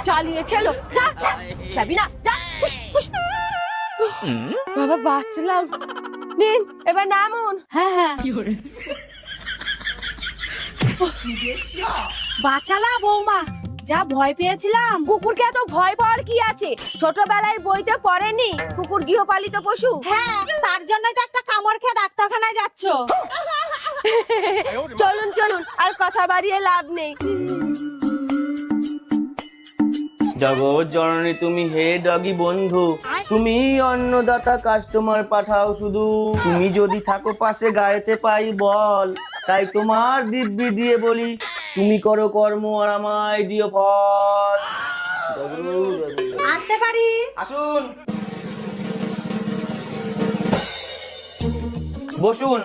চালিয়ে খেলো, যা যাবি না, যা। বাবা বাঁচলাম। নিন এবার নামুন। হ্যাঁ হ্যাঁ, বাঁচালা বৌমা, যা ভয় পেয়েছিলাম। কুকুরকে এত ভয় পাওয়ার কি আছে? ছোটবেলায় বইতে পড়েনি কুকুর গৃহপালিত পশু? হ্যাঁ, তার জন্যই তো একটা কামড় খেয়ে ডাক্তারখানায় যাচ্ছ। চলুন চলুন, আর কথা বাড়িয়ে লাভ নেই। জগৎ জননী তুমি হে ডগি বন্ধু, তুমি অন্নদাতা, কাস্টমার পাঠাও শুধু। তুমি যদি থাকো পাশে গায়েতে পাই বল, তাই তোমার দিব্যি দিয়ে বলি, তুমি করো কর্ম আর আমায় দিও ফল। আসতে পারি? আসুন, বসুন।